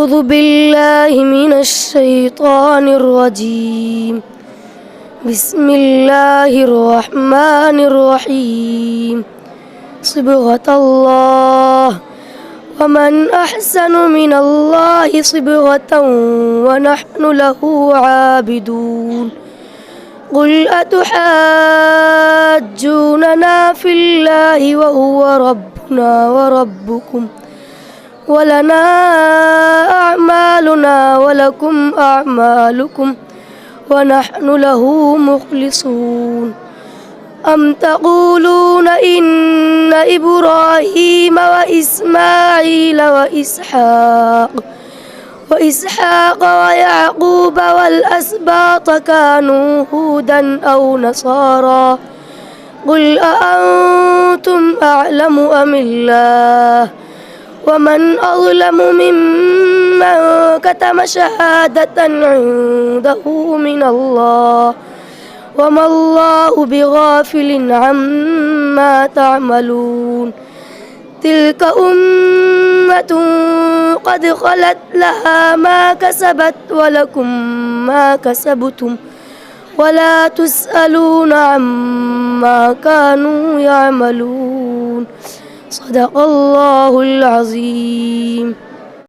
أعوذ بالله من الشيطان الرجيم. بسم الله الرحمن الرحيم. صبغة الله ومن أحسن من الله صبغة ونحن له عابدون. قل أتحاجوننا في الله وهو ربنا وربكم ولنا أعمالنا ولكم أعمالكم ونحن له مخلصون. أم تقولون إن إبراهيم وإسماعيل وإسحاق ويعقوب والأسباط كانوا هودا أو نصارى؟ قل أأنتم أعلم أم الله؟ ومن أظلم ممن كتم شهادة عنده من الله وما الله بغافل عما تعملون. تلك أمة قد خلت لها ما كسبت ولكم ما كسبتم ولا تسألون عما كانوا يعملون. صدق الله العظيم.